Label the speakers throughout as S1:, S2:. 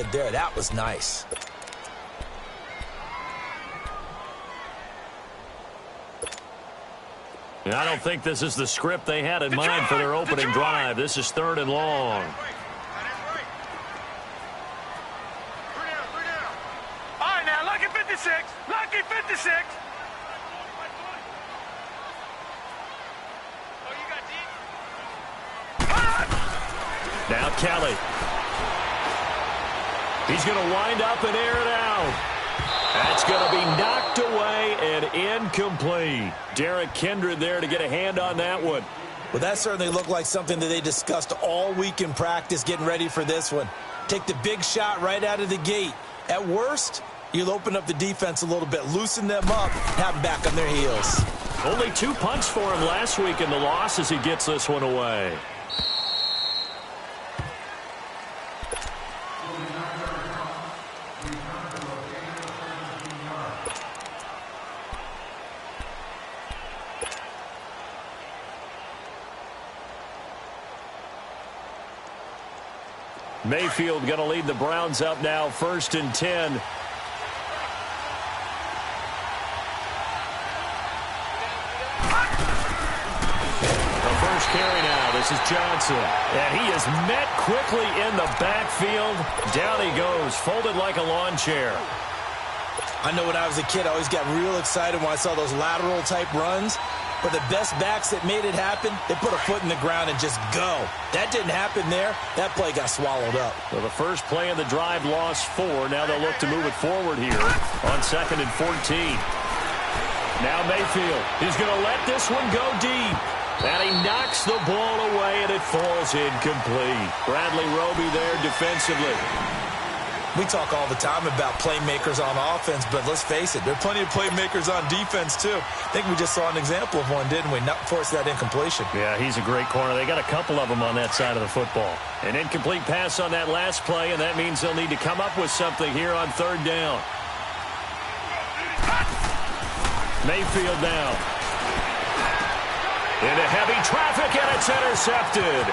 S1: did there. That was nice.
S2: And I don't think this is the script they had in mind for their opening drive. This is 3rd and long.
S3: All right, now, lucky 56. Lucky 56. Oh, you got deep.
S2: Now Kelly. He's going to wind up and air it out. That's going to be knocked away and incomplete. Derek Kindred there to get a hand on that one.
S1: Well, that certainly looked like something that they discussed all week in practice getting ready for this one. Take the big shot right out of the gate. At worst, you'll open up the defense a little bit, loosen them up, have them back on their heels.
S2: Only 2 punts for him last week in the loss as he gets this one away. Mayfield going to lead the Browns up now, 1st and 10. The first carry now. This is Johnson. And he is met quickly in the backfield. Down he goes, folded like a lawn chair.
S1: I know when I was a kid, I always got real excited when I saw those lateral type runs. But the best backs that made it happen, they put a foot in the ground and just go. That didn't happen there. That play got swallowed up.
S2: Well, the first play of the drive lost 4. Now they'll look to move it forward here on 2nd and 14. Now Mayfield. He's going to let this one go deep. And he knocks the ball away, and it falls incomplete. Bradley Roby there defensively.
S1: We talk all the time about playmakers on offense, but let's face it, there are plenty of playmakers on defense, too. I think we just saw an example of one, didn't we? Not force that incompletion.
S2: Yeah, he's a great corner. They got a couple of them on that side of the football. An incomplete pass on that last play, and that means they'll need to come up with something here on 3rd down. Mayfield now. Into heavy traffic, and it's intercepted.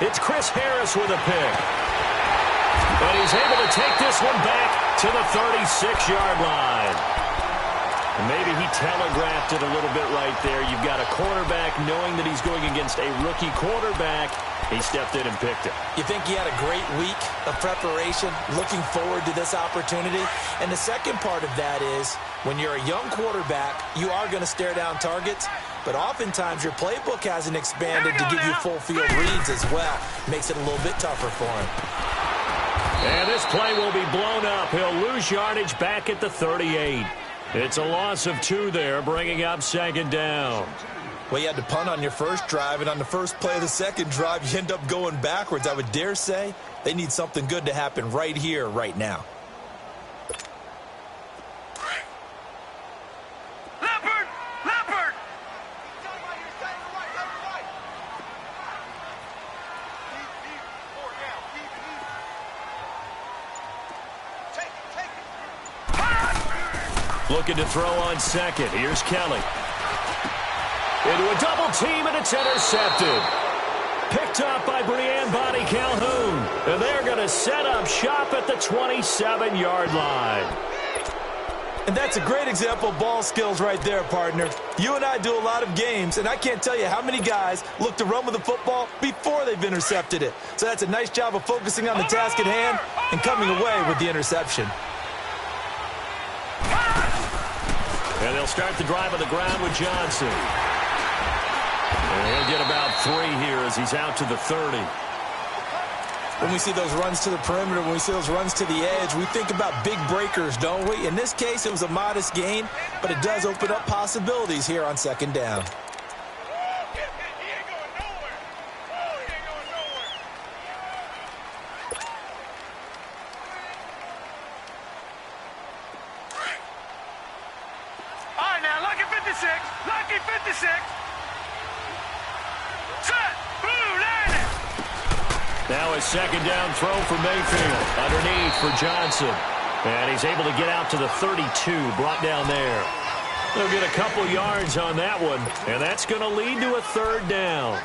S2: It's Chris Harris with a pick. But he's able to take this one back to the 36-yard line. And maybe he telegraphed it a little bit right there. You've got a quarterback knowing that he's going against a rookie quarterback. He stepped in and picked it.
S1: You think he had a great week of preparation, looking forward to this opportunity? And the second part of that is, when you're a young quarterback, you are going to stare down targets. But oftentimes your playbook hasn't expanded to give you full field reads as well. Makes it a little bit tougher for him.
S2: And this play will be blown up. He'll lose yardage back at the 38. It's a loss of 2 there, bringing up 2nd down.
S1: Well, you had to punt on your first drive, and on the first play of the second drive, you end up going backwards. I would dare say they need something good to happen right here, right now.
S2: Looking to throw on 2nd. Here's Kelly. Into a double team, and it's intercepted. Picked up by Brianne Bonnie Calhoun. And they're going to set up shop at the 27-yard line.
S1: And that's a great example of ball skills right there, partner. You and I do a lot of games, and I can't tell you how many guys look to run with the football before they've intercepted it. So that's a nice job of focusing on the task at hand and coming away with the interception.
S2: And they'll start the drive on the ground with Johnson. And he'll get about 3 here as he's out to the 30.
S1: When we see those runs to the perimeter, when we see those runs to the edge, we think about big breakers, don't we? In this case, it was a modest gain, but it does open up possibilities here on 2nd down.
S3: Lucky 56. Set. Blue landed.
S2: Now a 2nd down throw for Mayfield. Underneath for Johnson. And he's able to get out to the 32. Brought down there. They'll get a couple yards on that one. And that's going to lead to a 3rd down.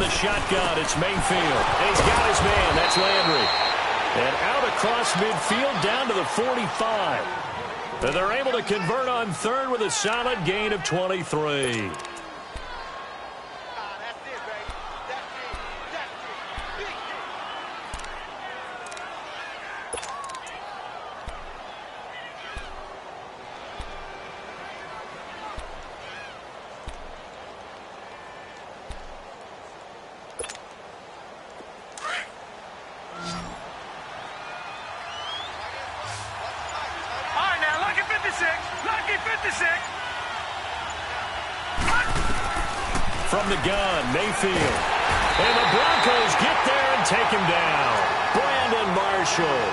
S2: the shotgun. It's Mayfield. And he's got his man. That's Landry. And out across midfield down to the 45. And they're able to convert on third with a solid gain of 23.
S3: From
S2: the gun, Mayfield. And the Broncos get there and take him down. Brandon Marshall.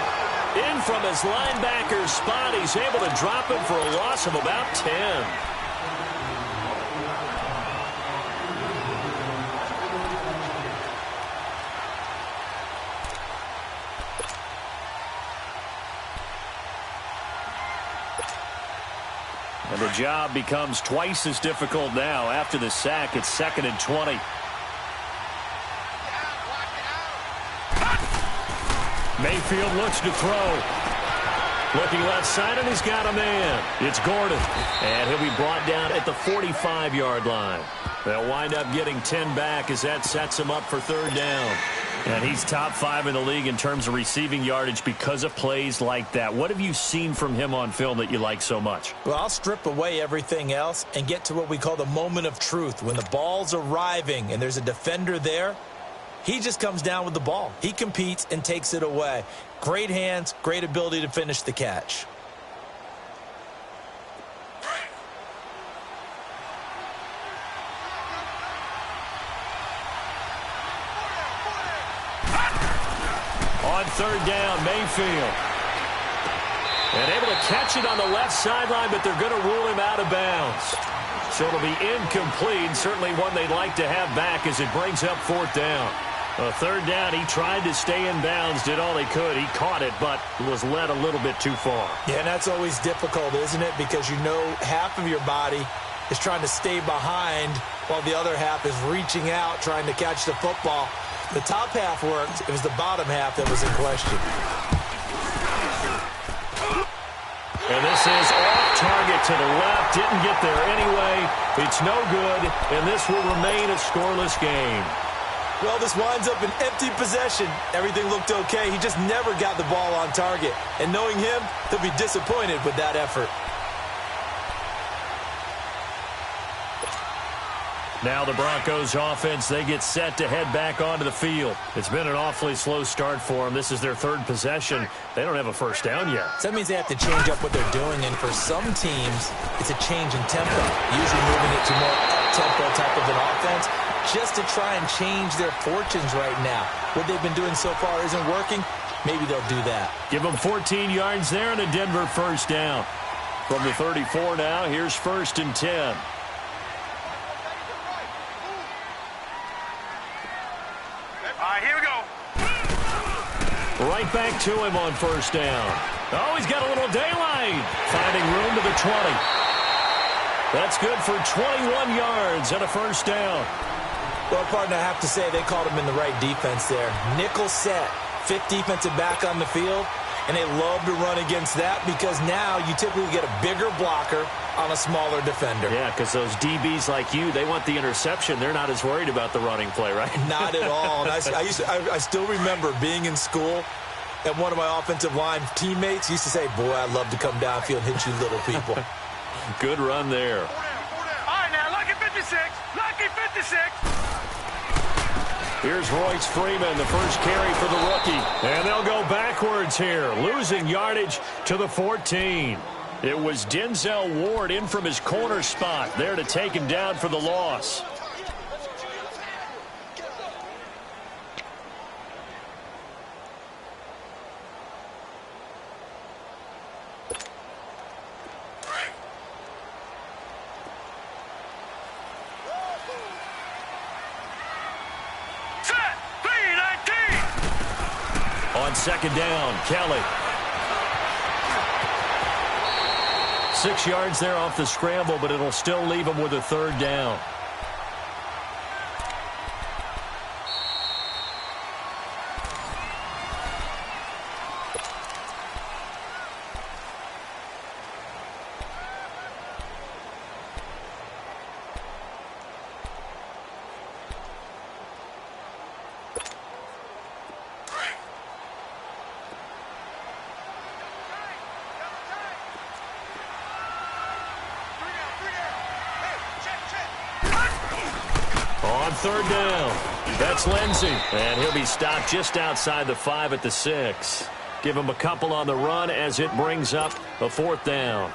S2: In from his linebacker spot, he's able to drop him for a loss of about 10. And the job becomes twice as difficult now after the sack. It's 2nd and 20. Mayfield looks to throw. Looking left side, and he's got a man. It's Gordon. And he'll be brought down at the 45-yard line. They'll wind up getting 10 back as that sets him up for 3rd down. And he's top 5 in the league in terms of receiving yardage because of plays like that. What have you seen from him on film that you like so much?
S1: Well, I'll strip away everything else and get to what we call the moment of truth. When the ball's arriving and there's a defender there, he just comes down with the ball. He competes and takes it away. Great hands, great ability to finish the catch.
S2: On 3rd down, Mayfield. And able to catch it on the left sideline, but they're going to rule him out of bounds. So it'll be incomplete, certainly one they'd like to have back as it brings up 4th down. 3rd down, he tried to stay in bounds, did all he could. He caught it, but was led a little bit too far.
S1: Yeah, and that's always difficult, isn't it? Because you know half of your body is trying to stay behind while the other half is reaching out, trying to catch the football. The top half worked. It was the bottom half that was in question.
S2: And this is off target to the left. Didn't get there anyway. It's no good, and this will remain a scoreless game.
S1: Well, this winds up an empty possession. Everything looked okay. He just never got the ball on target. And knowing him, he'll be disappointed with that effort.
S2: Now the Broncos offense, they get set to head back onto the field. It's been an awfully slow start for them. This is their 3rd possession. They don't have a 1st down yet.
S1: So that means they have to change up what they're doing, and for some teams, it's a change in tempo, usually moving it to more tempo type of an offense, just to try and change their fortunes right now. What they've been doing so far isn't working. Maybe they'll do that.
S2: Give them 14 yards there and a Denver 1st down. From the 34 now, here's 1st and 10.
S3: Here we go.
S2: Right back to him on 1st down. Oh, he's got a little daylight. Finding room to the 20. That's good for 21 yards and a 1st down.
S1: Well, partner, I have to say they called him in the right defense there. Nickel set, 5th defensive back on the field, and they love to run against that because now you typically get a bigger blocker on a smaller defender.
S2: Yeah, because those DBs like you, they want the interception. They're not as worried about the running play, right?
S1: Not at all. And I still remember being in school, and one of my offensive line teammates used to say, boy, I'd love to come downfield and hit you little people.
S2: Good run there.
S3: All right, now, lucky 56. Lucky 56.
S2: Here's Royce Freeman, the first carry for the rookie. And they'll go backwards here, losing yardage to the 14. It was Denzel Ward in from his corner spot there to take him down for the loss.
S3: Set. 3-19.
S2: On 2nd down, Kelly. 6 yards there off the scramble, but it'll still leave him with a 3rd down. third down. That's Lindsey, and he'll be stopped just outside the 5 at the 6. Give him a couple on the run as it brings up a fourth down.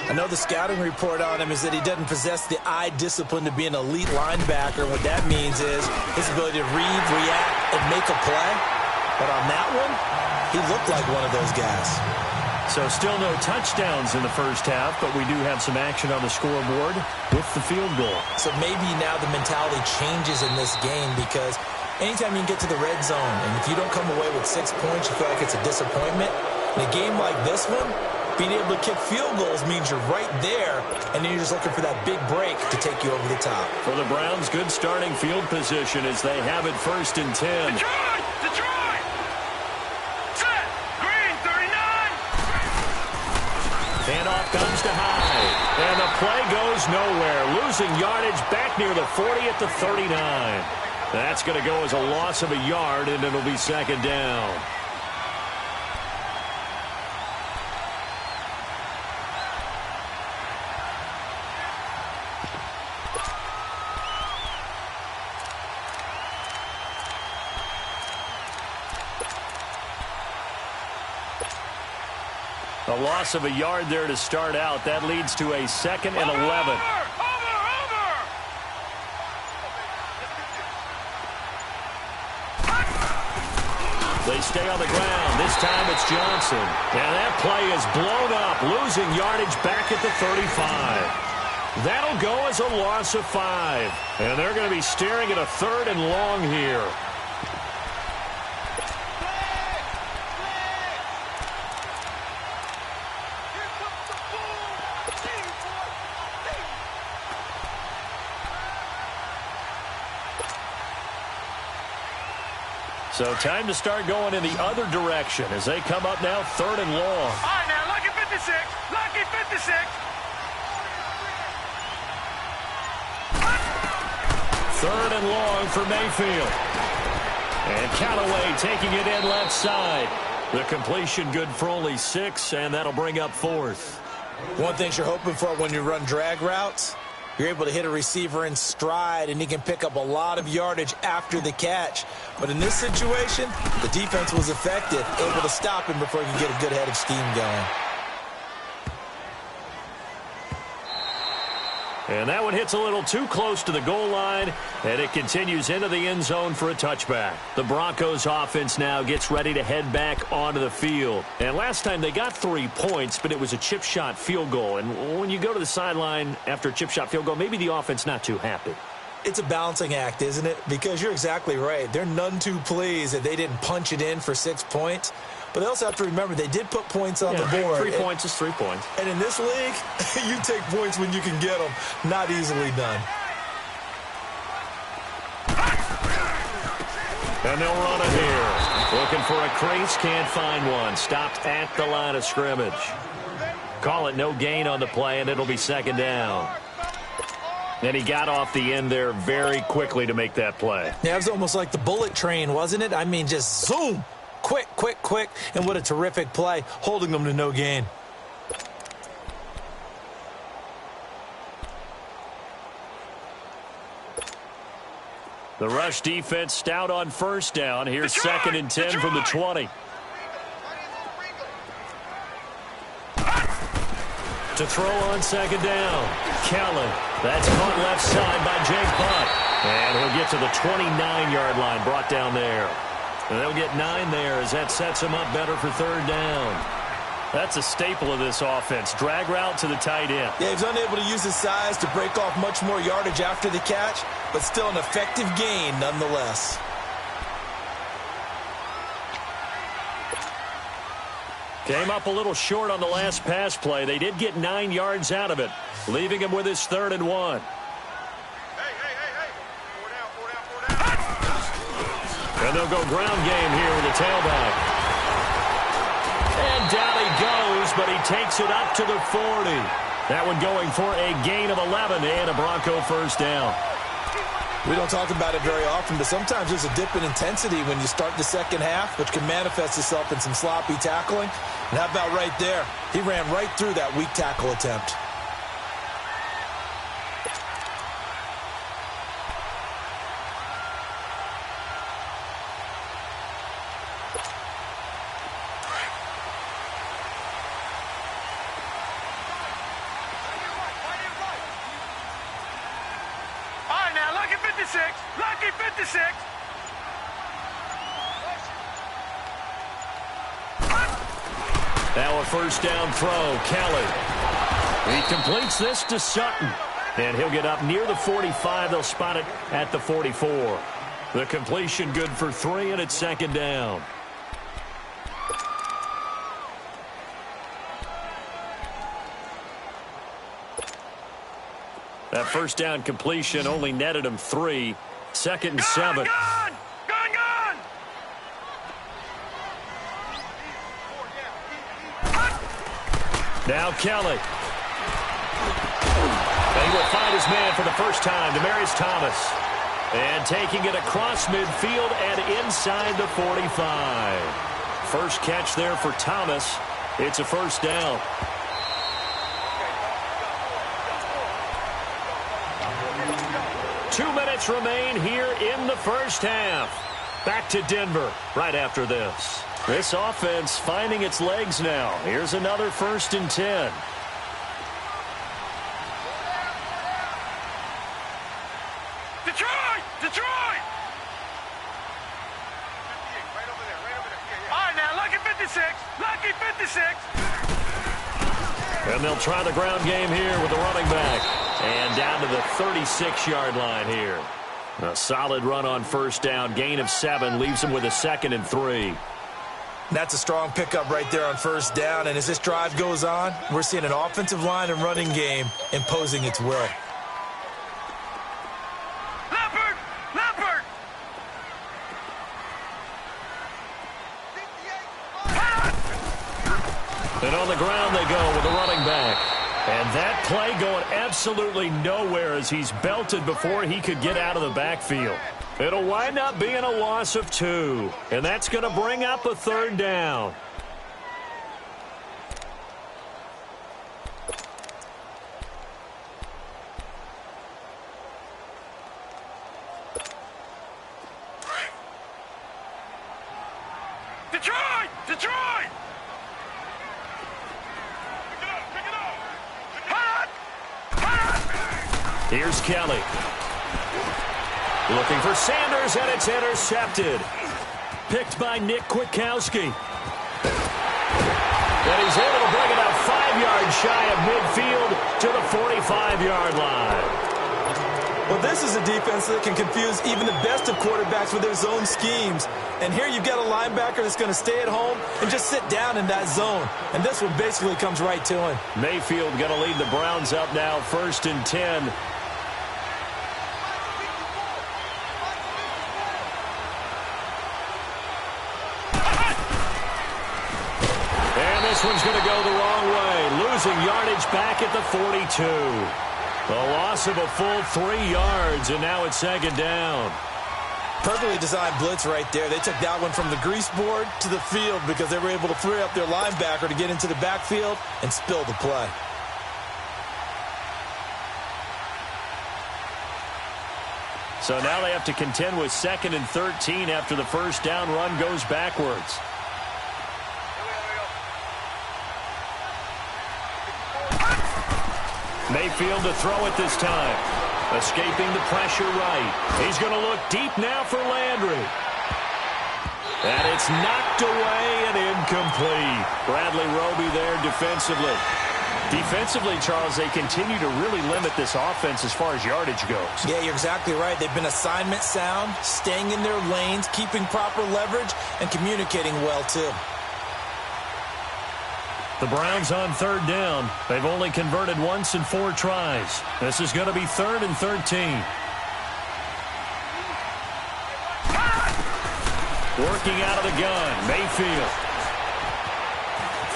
S1: I know the scouting report on him is that he doesn't possess the eye discipline to be an elite linebacker. What that means is his ability to read, react, and make a play. But on that one, he looked like one of those guys.
S2: So still no touchdowns in the first half, but we do have some action on the scoreboard with the field goal. So
S1: maybe now the mentality changes in this game because anytime you can get to the red zone, and if you don't come away with 6 points, you feel like it's a disappointment. In a game like this one, being able to kick field goals means you're right there, and then you're just looking for that big break to take you over the top.
S2: For the Browns, good starting field position as they have it 1st and 10.
S3: Detroit! Set! Green, 39!
S2: Handoff comes to Hyde, and the play goes nowhere. Losing yardage back near the 40 at the 39. That's going to go as a loss of a yard, and it'll be 2nd down. A loss of a yard there to start out. That leads to a 2nd and 11.
S3: Over!
S2: They stay on the ground. This time it's Johnson. And that play is blown up, losing yardage back at the 35. That'll go as a loss of 5. And they're going to be staring at a 3rd and long here. So time to start going in the other direction as they come up now 3rd and long.
S3: All right, now, lucky 56. Lucky 56.
S2: 3rd and long for Mayfield. And Callaway taking it in left side. The completion good for only 6, and that'll bring up 4th.
S1: One thing you're hoping for when you run drag routes, you're able to hit a receiver in stride, and he can pick up a lot of yardage after the catch. But in this situation, the defense was effective, able to stop him before he could get a good head of steam going.
S2: And that one hits a little too close to the goal line, and it continues into the end zone for a touchback. The Broncos offense now gets ready to head back onto the field. And last time they got 3 points, but it was a chip shot field goal. And when you go to the sideline after a chip shot field goal, maybe the offense not too happy.
S1: It's a balancing act, isn't it? Because you're exactly right. They're none too pleased that they didn't punch it in for 6 points. But they also have to remember they did put points on the board.
S2: 3 points is 3 points.
S1: And in this league, you take points when you can get them. Not easily done.
S2: And they'll run it here. Looking for a crease, can't find one. Stopped at the line of scrimmage. Call it no gain on the play, and it'll be 2nd down. And he got off the end there very quickly to make that play.
S1: Yeah, it was almost like the bullet train, wasn't it? I mean, just zoom. Quick, quick, quick. And what a terrific play, holding them to no gain.
S2: The rush defense stout on 1st down. Here's 2nd and 10 from the 20. To throw on 2nd down. Kellen. That's caught left side by Jake Butt. And he'll get to the 29-yard line, brought down there. And they'll get 9 there as that sets him up better for 3rd down. That's a staple of this offense. Drag route to the tight end.
S1: Yeah, he's unable to use his size to break off much more yardage after the catch, but still an effective gain nonetheless.
S2: Came up a little short on the last pass play. They did get 9 yards out of it, leaving him with his 3rd and 1. And they'll go ground game here with the tailback. And down he goes, but he takes it up to the 40. That one going for a gain of 11 and a Bronco 1st down.
S1: We don't talk about it very often, but sometimes there's a dip in intensity when you start the 2nd half, which can manifest itself in some sloppy tackling. And how about right there? He ran right through that weak tackle attempt.
S3: 56. Lucky 56.
S2: Now a first down throw, Kelly. He completes this to Sutton. And he'll get up near the 45. They'll spot it at the 44. The completion good for 3, and it's second down. That first down completion only netted him 3. Second and 7.
S3: Gone!
S2: Now Kelly. And he will find his man for the first time, Demaryius Thomas. And taking it across midfield and inside the 45. First catch there for Thomas. It's a first down. Two minutes remain here in the first half. Back to Denver right after this. This offense finding its legs now. Here's another 1st and 10.
S3: Detroit! Detroit! All right, now, lucky 56. Lucky 56.
S2: And they'll try the ground game here with the running back. And down to the 36-yard line here. A solid run on first down. Gain of 7 leaves them with a 2nd and 3.
S1: That's a strong pickup right there on first down. And as this drive goes on, we're seeing an offensive line and running game imposing its will.
S3: Leopard!
S2: And on the ground they go with the running back. And that play going absolutely nowhere as he's belted before he could get out of the backfield. It'll wind up being a loss of 2. And that's going to bring up a 3rd down.
S3: Detroit! Detroit!
S2: Here's Kelly. Looking for Sanders, and it's intercepted. Picked by Nick Kwiatkowski. And he's able to bring it up 5 yards shy of midfield to the 45-yard line.
S1: Well, this is a defense that can confuse even the best of quarterbacks with their zone schemes. And here you've got a linebacker that's going to stay at home and just sit down in that zone. And this one basically comes right to him.
S2: Mayfield going to lead the Browns up now, 1st and 10. This one's going to go the wrong way, losing yardage back at the 42. A loss of a full 3 yards, and now it's 2nd down.
S1: Perfectly designed blitz right there. They took that one from the grease board to the field because they were able to free up their linebacker to get into the backfield and spill the play.
S2: So now they have to contend with 2nd and 13 after the first down run goes backwards. Mayfield to throw it this time. Escaping the pressure right. He's going to look deep now for Landry. And it's knocked away and incomplete. Bradley Roby there defensively. Defensively, Charles, they continue to really limit this offense as far as yardage goes.
S1: Yeah, you're exactly right. They've been assignment sound, staying in their lanes, keeping proper leverage, and communicating well, too.
S2: The Browns on 3rd down. They've only converted once in 4 tries. This is going to be 3rd and 13. Working out of the gun, Mayfield.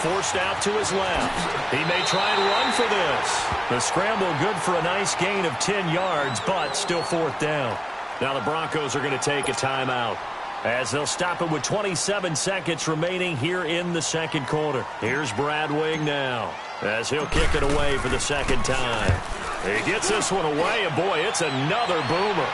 S2: Forced out to his left. He may try and run for this. The scramble good for a nice gain of 10 yards, but still 4th down. Now the Broncos are going to take a timeout, as they'll stop it with 27 seconds remaining here in the 2nd quarter. Here's Brad Wing now, as he'll kick it away for the 2nd time. He gets this one away, and boy, it's another boomer.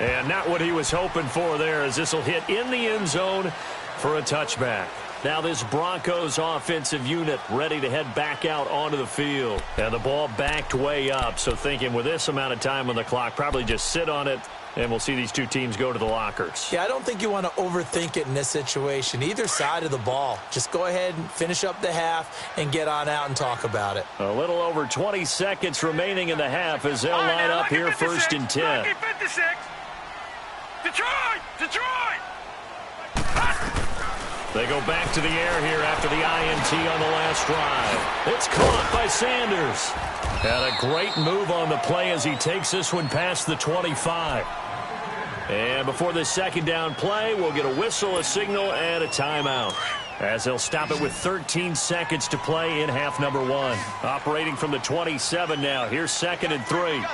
S2: And not what he was hoping for there, as this will hit in the end zone for a touchback. Now this Broncos offensive unit ready to head back out onto the field. And the ball backed way up, so thinking with this amount of time on the clock, probably just sit on it, and we'll see these two teams go to the lockers.
S1: Yeah, I don't think you want to overthink it in this situation. Either side of the ball. Just go ahead and finish up the half and get on out and talk about it.
S2: A little over 20 seconds remaining in the half as they'll line up here 1st and 10.
S3: Lucky 56. Detroit! Detroit!
S2: They go back to the air here after the INT on the last drive. It's caught by Sanders. And a great move on the play as he takes this one past the 25. And before this second down play, we'll get a whistle, a signal, and a timeout, as they'll stop it with 13 seconds to play in half number 1. Operating from the 27 now. Here's 2nd and 3.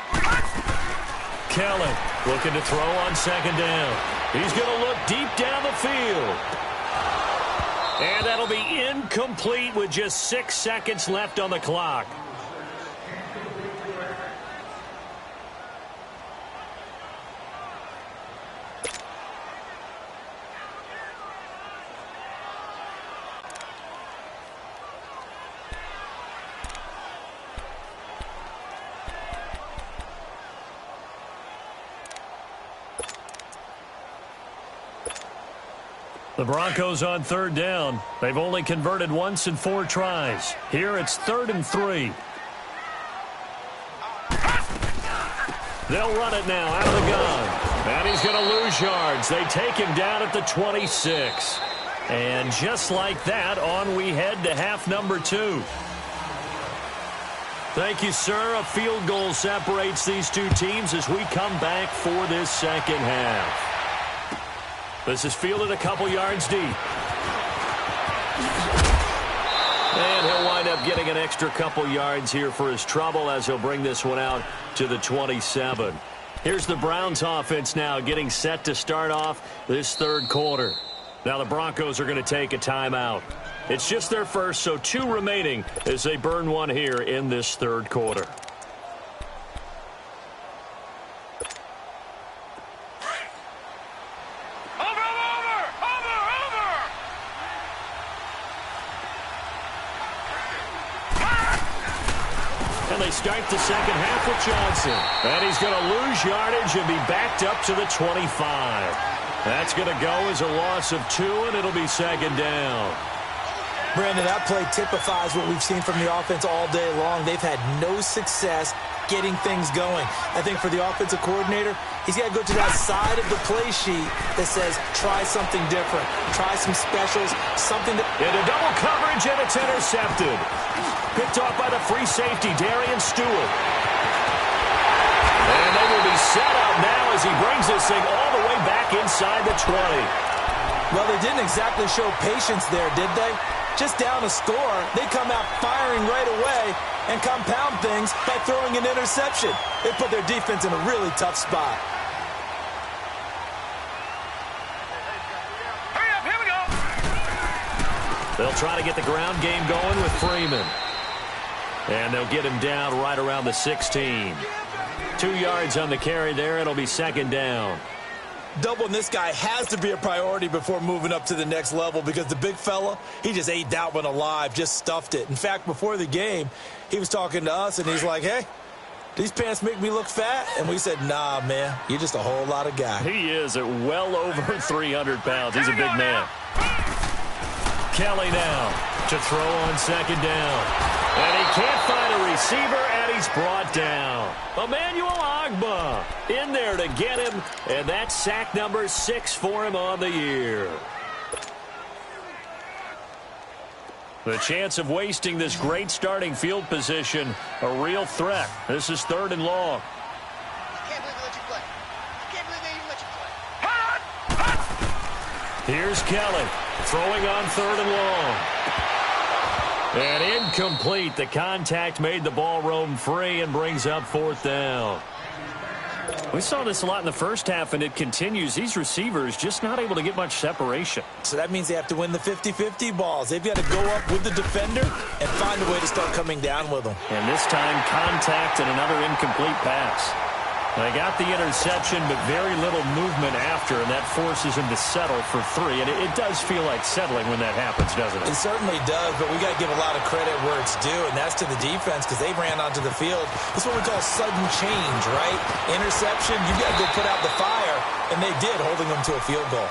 S2: Kelly looking to throw on 2nd down. He's going to look deep down the field. And that'll be incomplete with just 6 seconds left on the clock. The Broncos on 3rd down. They've only converted once in 4 tries. Here it's 3rd and 3. They'll run it now out of the gun. And he's going to lose yards. They take him down at the 26. And just like that, on we head to half number 2. Thank you, sir. A field goal separates these two teams as we come back for this second half. This is fielded a couple yards deep. And he'll wind up getting an extra couple yards here for his trouble as he'll bring this one out to the 27. Here's the Browns offense now getting set to start off this 3rd quarter. Now the Broncos are going to take a timeout. It's just their first, so 2 remaining as they burn one here in this 3rd quarter. Start the second half with Johnson. And he's going to lose yardage and be backed up to the 25. That's going to go as a loss of 2, and it'll be 2nd down.
S1: Brandon, that play typifies what we've seen from the offense all day long. They've had no success getting things going. I think for the offensive coordinator, he's got to go to that side of the play sheet that says, try something different. Try some specials, something that...
S2: Into double coverage, and it's intercepted. Picked off by the free safety, Darian Stewart. And they will be set up now as he brings this thing all the way back inside the 20.
S1: Well, they didn't exactly show patience there, did they? Just down a score, they come out firing right away and compound things by throwing an interception. They put their defense in a really tough spot.
S3: Hurry up, here we go.
S2: They'll try to get the ground game going with Freeman. And they'll get him down right around the 16. 2 yards on the carry there. It'll be 2nd down.
S1: Doubling this guy has to be a priority before moving up to the next level because the big fella, he just ate that one alive, just stuffed it. In fact, before the game, he was talking to us, and he's like, hey, these pants make me look fat? And we said, nah, man, you're just a whole lot of guy.
S2: He is at well over 300 pounds. He's a big man. Kelly now to throw on 2nd down. And he can't find a receiver, and he's brought down. Emmanuel Ogbah in there to get him, and that's sack number 6 for him on the year. The chance of wasting this great starting field position, a real threat. This is 3rd and long.
S4: I can't believe they let you play. I can't believe they even let you play.
S2: Here's Kelly throwing on 3rd and long. And incomplete. The contact made the ball roam free and brings up 4th down. We saw this a lot in the first half, and it continues. These receivers just not able to get much separation.
S1: So that means they have to win the 50-50 balls. They've got to go up with the defender and find a way to start coming down with them.
S2: And this time, contact and another incomplete pass. They got the interception, but very little movement after, and that forces him to settle for 3. And it does feel like settling when that happens, doesn't it?
S1: It certainly does, but we got to give a lot of credit where it's due, and that's to the defense because they ran onto the field. This is what we call sudden change, right? Interception, you got to go put out the fire, and they did, holding them to a field goal.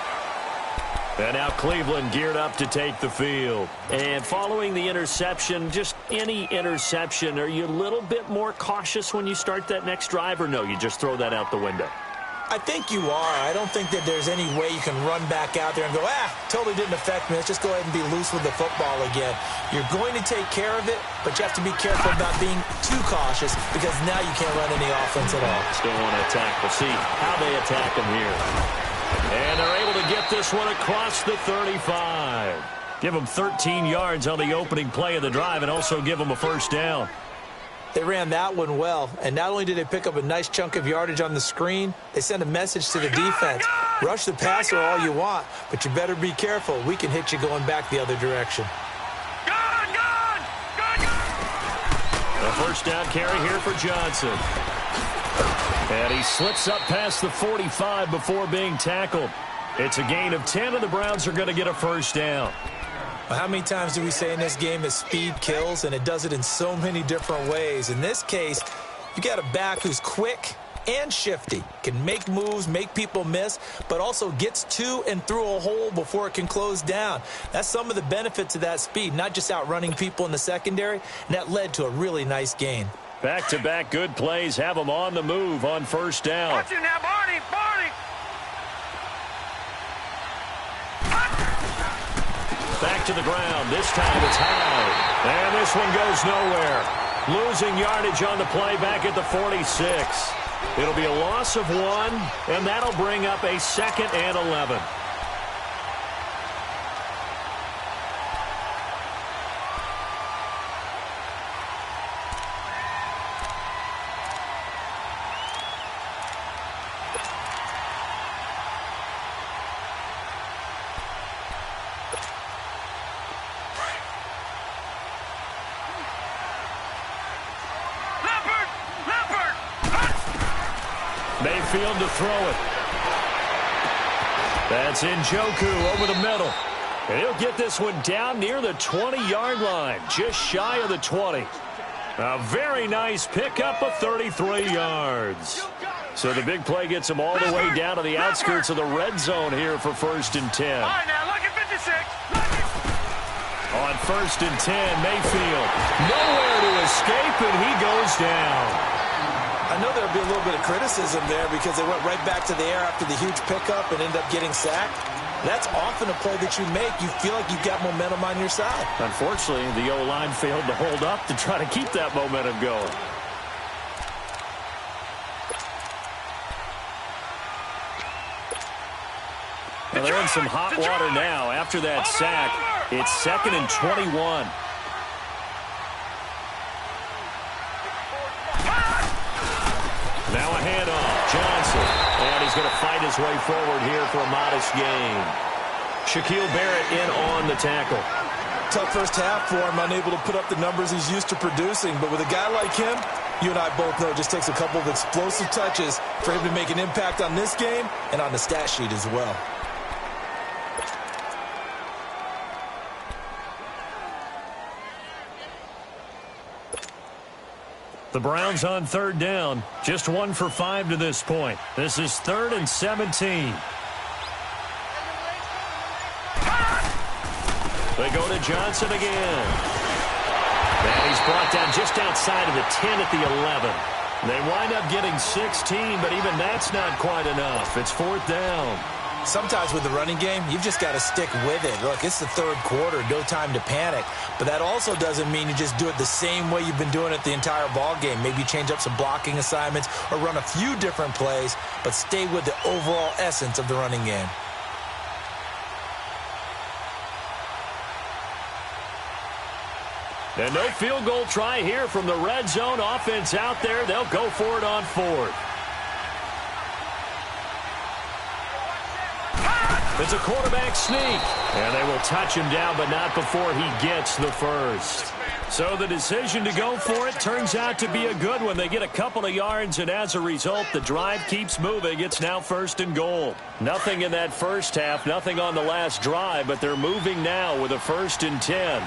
S2: And now Cleveland geared up to take the field. And following the interception, just any interception, are you a little bit more cautious when you start that next drive, or no, you just throw that out the window?
S1: I think you are. I don't think that there's any way you can run back out there and go, totally didn't affect me. Let's just go ahead and be loose with the football again. You're going to take care of it, but you have to be careful about being too cautious because now you can't run any offense at all.
S2: Still want to attack. We'll see how they attack them here. And they're able to get this one across the 35. Give them 13 yards on the opening play of the drive and also give them a first down.
S1: They ran that one well, and not only did they pick up a nice chunk of yardage on the screen, they sent a message to the defense. Rush the passer all you want, but you better be careful. We can hit you going back the other direction.
S2: A first down carry here for Johnson. And he slips up past the 45 before being tackled. It's a gain of 10, and the Browns are going to get a first down.
S1: Well, how many times do we say in this game that speed kills, and it does it in so many different ways? In this case, you got a back who's quick and shifty, can make moves, make people miss, but also gets to and through a hole before it can close down. That's some of the benefits of that speed, not just outrunning people in the secondary, and that led to a really nice gain.
S2: Back-to-back good plays have them on the move on first down.
S3: Watch it now, Barney, Barney.
S2: Back to the ground. This time it's high. And this one goes nowhere. Losing yardage on the play back at the 46. It'll be a loss of 1, and that'll bring up a 2nd and 11. Mayfield to throw it. That's Njoku over the middle. And he'll get this one down near the 20-yard line, just shy of the 20. A very nice pickup of 33 yards. So the big play gets him all the way down to the outskirts of the red zone here for 1st and 10.
S3: All right, now, look at 56.
S2: On 1st and 10, Mayfield. Nowhere to escape, and he goes down.
S1: I know there'll be a little bit of criticism there because they went right back to the air after the huge pickup and ended up getting sacked. That's often a play that you make. You feel like you've got momentum on your side.
S2: Unfortunately, the O-line failed to hold up to try to keep that momentum going. Well, they're in some hot water now. After that sack, it's 2nd and 21. Now a handoff. Johnson. And he's going to fight his way forward here for a modest gain. Shaquille Barrett in on the tackle.
S1: Tough first half for him, unable to put up the numbers he's used to producing. But with a guy like him, you and I both know it just takes a couple of explosive touches for him to make an impact on this game and on the stat sheet as well.
S2: The Browns on 3rd down. Just 1 for 5 to this point. This is 3rd and 17. They go to Johnson again. And he's brought down just outside of the 10 at the 11. They wind up getting 16, but even that's not quite enough. It's 4th down.
S1: Sometimes with the running game, you've just got to stick with it. Look, it's the 3rd quarter, no time to panic. But that also doesn't mean you just do it the same way you've been doing it the entire ball game. Maybe change up some blocking assignments or run a few different plays, but stay with the overall essence of the running game.
S2: And no field goal try here from the red zone. Offense out there. They'll go for it on 4th. It's a quarterback sneak. And they will touch him down, but not before he gets the first. So the decision to go for it turns out to be a good one. They get a couple of yards, and as a result, the drive keeps moving. It's now 1st and goal. Nothing in that first half, nothing on the last drive, but they're moving now with a 1st and 10.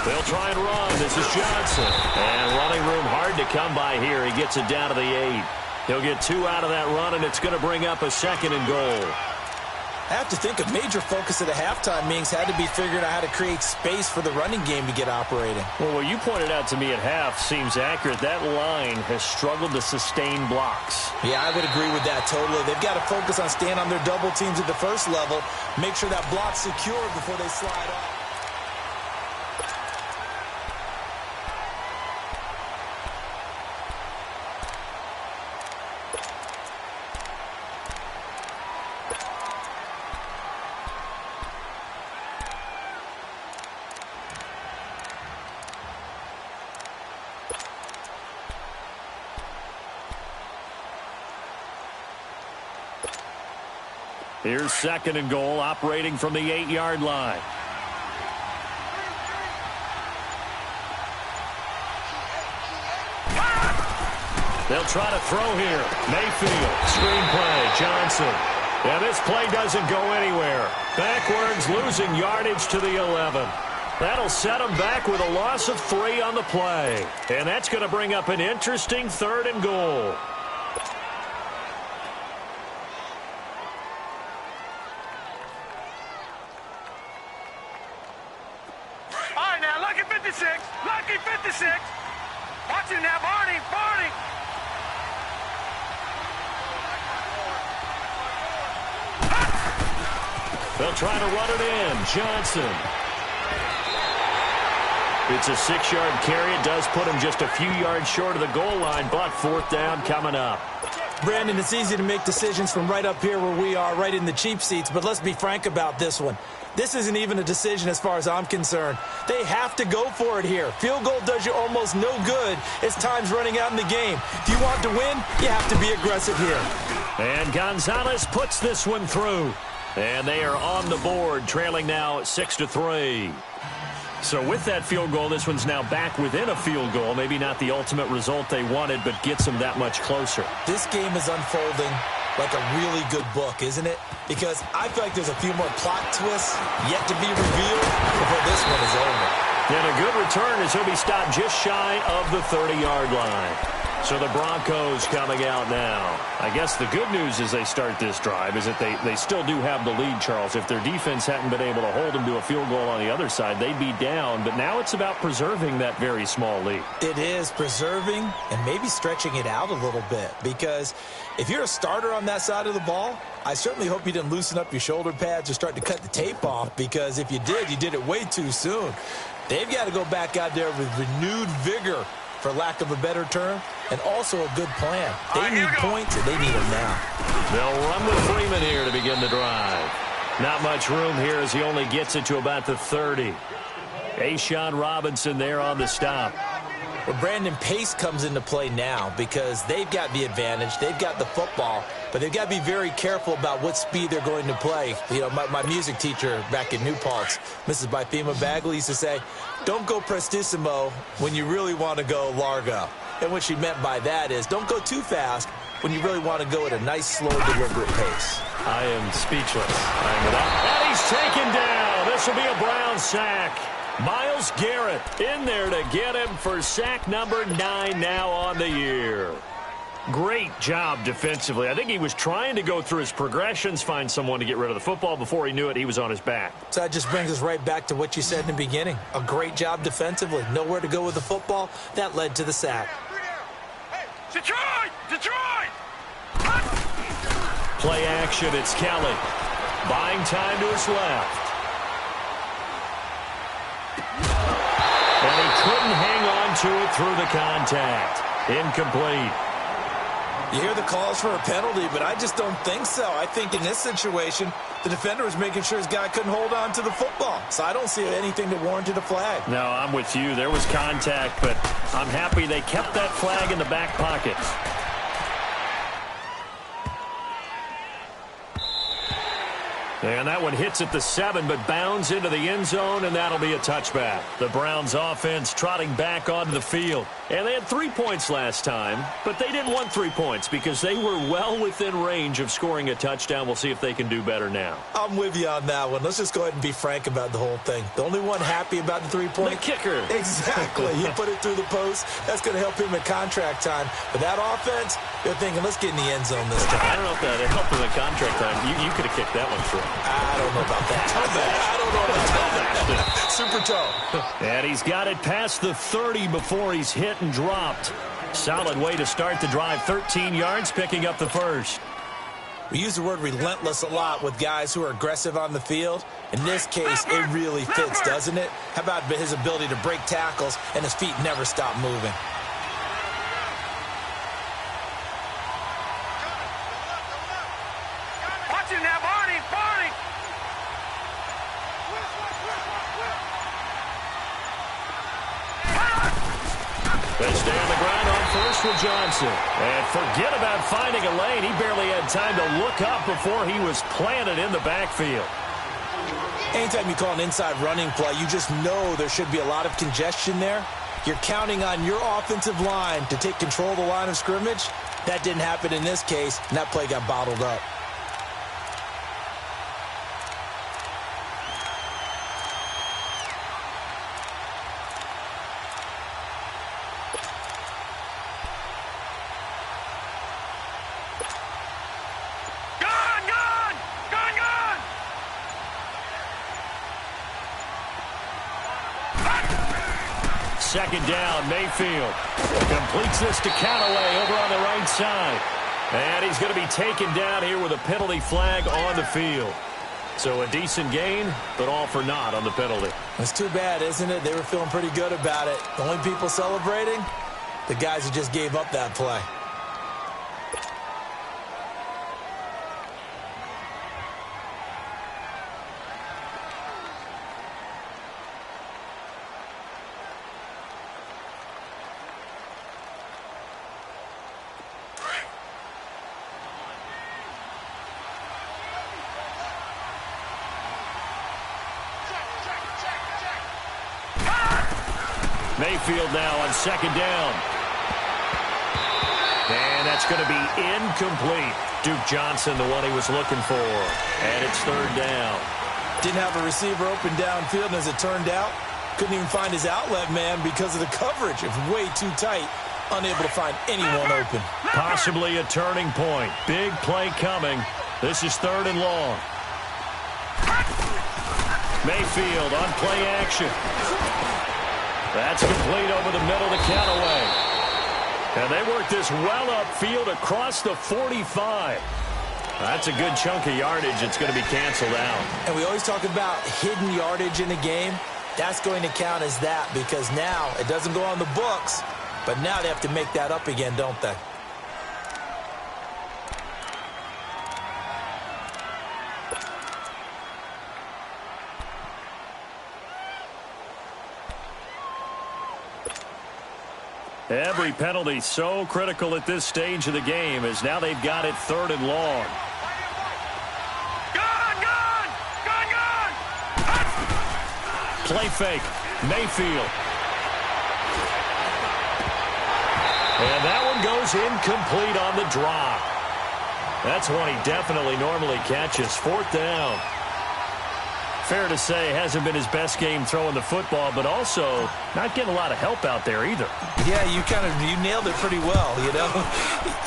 S2: They'll try and run. This is Johnson. And running room hard to come by here. He gets it down to the 8. He'll get 2 out of that run, and it's going to bring up a 2nd and goal.
S1: I have to think a major focus at the halftime meetings had to be figuring out how to create space for the running game to get operating.
S2: Well, what you pointed out to me at half seems accurate. That line has struggled to sustain blocks.
S1: Yeah, I would agree with that totally. They've got to focus on staying on their double teams at the first level, make sure that block's secure before they slide off.
S2: Here's 2nd and goal, operating from the 8-yard line. They'll try to throw here. Mayfield, screen play, Johnson. Yeah, this play doesn't go anywhere. Backwards, losing yardage to the 11. That'll set them back with a loss of 3 on the play. And that's going to bring up an interesting 3rd and goal.
S3: Lucky 56. Watch him now, Barney.
S2: They'll try to run it in. Johnson. It's a 6-yard carry. It does put him just a few yards short of the goal line, but 4th down coming up.
S1: Brandon, it's easy to make decisions from right up here where we are, right in the cheap seats, but let's be frank about this one. This isn't even a decision as far as I'm concerned. They have to go for it here. Field goal does you almost no good as time's running out in the game. If you want to win, you have to be aggressive here.
S2: And Gonzalez puts this one through. And they are on the board, trailing now 6-3. So with that field goal, this one's now back within a field goal. Maybe not the ultimate result they wanted, but gets them that much closer.
S1: This game is unfolding like a really good book, isn't it? Because I feel like there's a few more plot twists yet to be revealed before this one is over.
S2: And a good return as he'll be stopped just shy of the 30-yard line. So the Broncos coming out now. I guess the good news as they start this drive is that they still do have the lead, Charles. If their defense hadn't been able to hold them to a field goal on the other side, they'd be down. But now it's about preserving that very small lead.
S1: It is preserving and maybe stretching it out a little bit. Because if you're a starter on that side of the ball, I certainly hope you didn't loosen up your shoulder pads or start to cut the tape off. Because if you did it way too soon. They've got to go back out there with renewed vigor, for lack of a better term, and also a good plan. They need points, and they need them now.
S2: They'll run with Freeman here to begin the drive. Not much room here as he only gets it to about the 30. A'Shawn Robinson there on the stop.
S1: Well, Brandon, pace comes into play now because they've got the advantage. They've got the football, but they've got to be very careful about what speed they're going to play. You know, my music teacher back in New Paltz, Mrs. Bythema Bagley, used to say, don't go prestissimo when you really want to go largo. And what she meant by that is don't go too fast when you really want to go at a nice, slow, deliberate pace.
S2: I am speechless. And he's taken down. This will be a Brown sack. Myles Garrett in there to get him for sack number 9 now on the year. Great job defensively. I think he was trying to go through his progressions, find someone to get rid of the football. Before he knew it, he was on his back.
S1: So that just brings us right back to what you said in the beginning. A great job defensively. Nowhere to go with the football. That led to the sack.
S3: Detroit!
S2: Play action. It's Kelly. Buying time to his left. And he couldn't hang on to it through the contact. Incomplete.
S1: You hear the calls for a penalty, but I just don't think so. I think in this situation, the defender was making sure his guy couldn't hold on to the football. So I don't see anything that warranted a flag.
S2: No, I'm with you. There was contact, but I'm happy they kept that flag in the back pocket. And that one hits at the 7, but bounds into the end zone, and that'll be a touchback. The Browns offense trotting back onto the field. And they had 3 points last time, but they didn't want 3 points because they were well within range of scoring a touchdown. We'll see if they can do better now.
S1: I'm with you on that one. Let's just go ahead and be frank about the whole thing. The only one happy about the 3-point?
S2: The kicker.
S1: Exactly. You put it through the post. That's going to help him in contract time. But that offense, they're thinking, let's get in the end zone this time.
S2: I don't know if that helped him in contract time. You could have kicked that one through.
S1: I don't know about that. I don't know about that. Super toe.
S2: And he's got it past the 30 before he's hit and dropped. Solid way to start the drive. 13 yards, picking up the first.
S1: We use the word relentless a lot with guys who are aggressive on the field. In this case, it really fits, doesn't it? How about his ability to break tackles and his feet never stop moving?
S3: Watch it now, Barney! Barney!
S2: They stay on the ground on first with Johnson. And forget about finding a lane. He barely had time to look up before he was planted in the backfield.
S1: Anytime you call an inside running play, you just know there should be a lot of congestion there. You're counting on your offensive line to take control of the line of scrimmage. That didn't happen in this case, and that play got bottled up.
S2: Second down, Mayfield completes this to Callaway over on the right side. And he's going to be taken down here with a penalty flag on the field. So a decent gain, but all for naught on the penalty.
S1: It's too bad, isn't it? They were feeling pretty good about it. The only people celebrating, the guys who just gave up that play.
S2: Mayfield now on second down. And that's going to be incomplete. Duke Johnson, the one he was looking for. And it's third down.
S1: Didn't have a receiver open downfield, and as it turned out, couldn't even find his outlet man because of the coverage. It was way too tight, unable to find anyone open.
S2: Possibly a turning point. Big play coming. This is third and long. Mayfield on play action. That's complete over the middle to Callaway. And they work this well upfield across the 45. That's a good chunk of yardage. It's going to be canceled out.
S1: And we always talk about hidden yardage in a game. That's going to count as that because now it doesn't go on the books, but now they have to make that up again, don't they?
S2: Every penalty so critical at this stage of the game as now they've got it third and long.
S3: Gone!
S2: Play fake. Mayfield. And that one goes incomplete on the drop. That's one he definitely normally catches. Fourth down. Fair to say, hasn't been his best game throwing the football, but also not getting a lot of help out there either.
S1: Yeah, you nailed it pretty well, you know.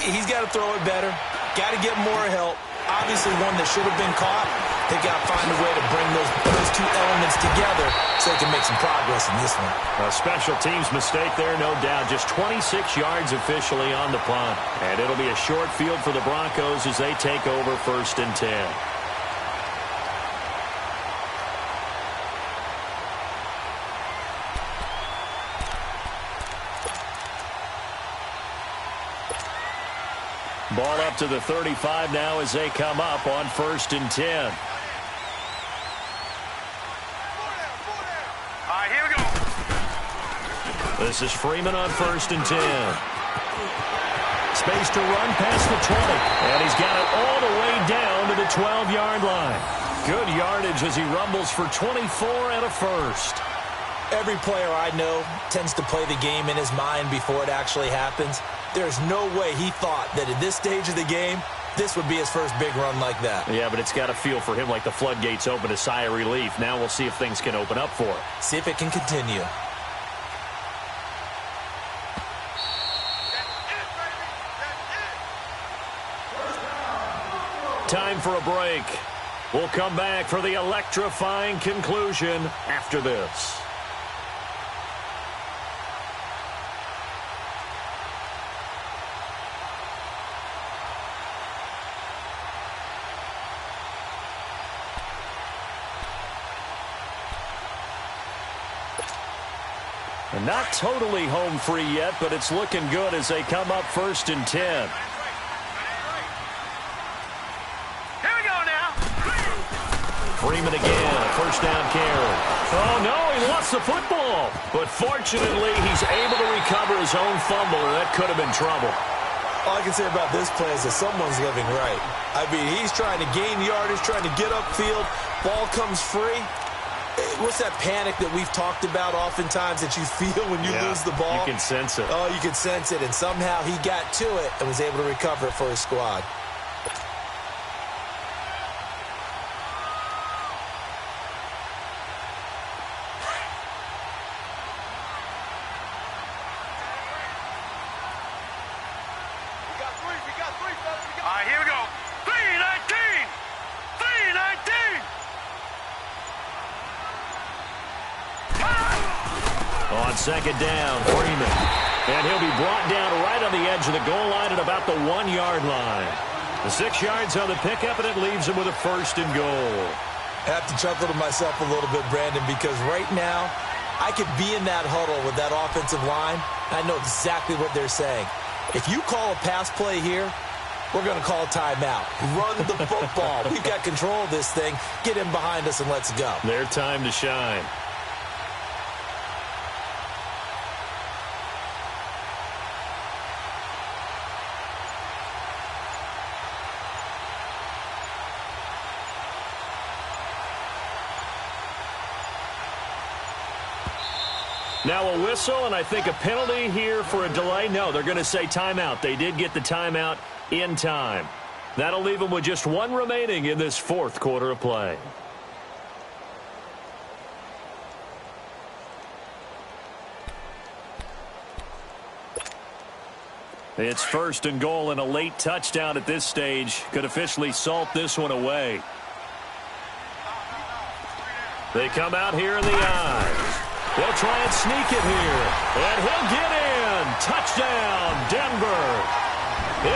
S1: He's got to throw it better. Got to get more help. Obviously one that should have been caught. They've got to find a way to bring those two elements together so they can make some progress in this one.
S2: A special teams mistake there, no doubt. Just 26 yards officially on the punt. And it'll be a short field for the Broncos as they take over first and 10. Ball up to the 35 now as they come up on first and 10.
S3: All right, here we go.
S2: This is Freeman on first and 10. Space to run past the 20. And he's got it all the way down to the 12-yard line. Good yardage as he rumbles for 24 and a first.
S1: Every player I know tends to play the game in his mind before it actually happens. There's no way he thought that at this stage of the game, this would be his first big run like that.
S2: Yeah, but it's got to feel for him like the floodgates open, a sigh of relief. Now we'll see if things can open up for him.
S1: See if it can continue.
S2: Time for a break. We'll come back for the electrifying conclusion after this. And not totally home free yet, but it's looking good as they come up 1st and 10.
S3: Here we go now.
S2: Freeman again, a first down carry. Oh, no, he lost the football. But fortunately, he's able to recover his own fumble, or that could have been trouble.
S1: All I can say about this play is that someone's living right. I mean, he's trying to gain yardage, trying to get upfield. Ball comes free. What's that panic that we've talked about oftentimes that you feel when you lose the ball?
S2: You can sense it.
S1: Oh, you can sense it, and somehow he got to it and was able to recover it for his squad.
S3: We got three, fellas. All right, here we go. 3-19. 3-19.
S2: On second down, Freeman. And he'll be brought down right on the edge of the goal line at about the 1-yard line. The 6 yards on the pickup, and it leaves him with a 1st and goal.
S1: I have to chuckle to myself a little bit, Brandon, because right now I could be in that huddle with that offensive line. I know exactly what they're saying. If you call a pass play here, we're going to call a timeout. Run the football. We've got control of this thing. Get him behind us and let's go.
S2: Their time to shine. Now a whistle, and I think a penalty here for a delay. No, they're going to say timeout. They did get the timeout in time. That'll leave them with just 1 remaining in this 4th quarter of play. It's 1st and goal, and a late touchdown at this stage could officially salt this one away. They come out here in the eyes. They'll try and sneak it here. And he'll get in. Touchdown, Denver.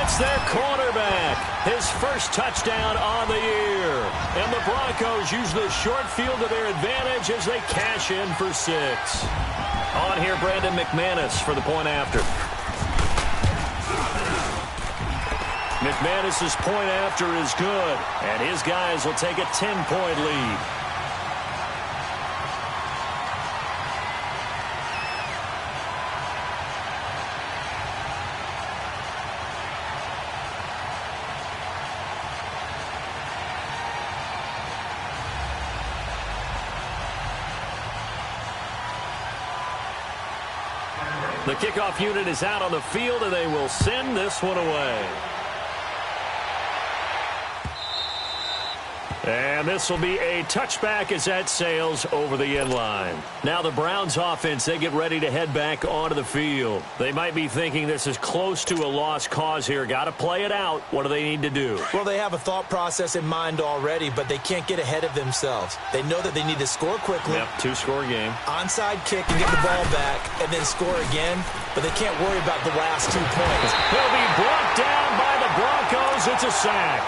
S2: It's their quarterback. His first touchdown on the year. And the Broncos use the short field to their advantage as they cash in for 6. On here, Brandon McManus for the point after. McManus's point after is good. And his guys will take a 10-point lead. The kickoff unit is out on the field, and they will send this one away. And this will be a touchback as that sails over the end line. Now the Browns offense, they get ready to head back onto the field. They might be thinking this is close to a lost cause here. Got to play it out. What do they need to do?
S1: Well, they have a thought process in mind already, but they can't get ahead of themselves. They know that they need to score quickly.
S2: Yep, 2-score game.
S1: Onside kick and get the ball back and then score again, but they can't worry about the last 2 points.
S2: He'll be brought down by the Broncos. It's a sack.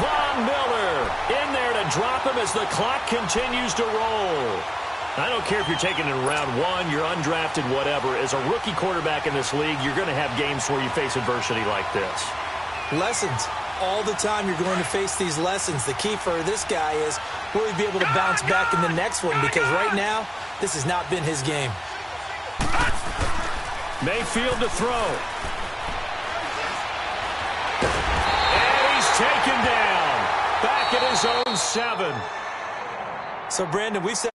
S2: Von Miller in there to drop him as the clock continues to roll. I don't care if you're taking it in round 1, you're undrafted, whatever. As a rookie quarterback in this league, you're going to have games where you face adversity like this.
S1: Lessons. All the time you're going to face these lessons. The key for this guy is will he be able to bounce back in the next one, because right now, this has not been his game.
S2: Mayfield to throw. Taken down back at his own 7.
S1: So, Brandon, we said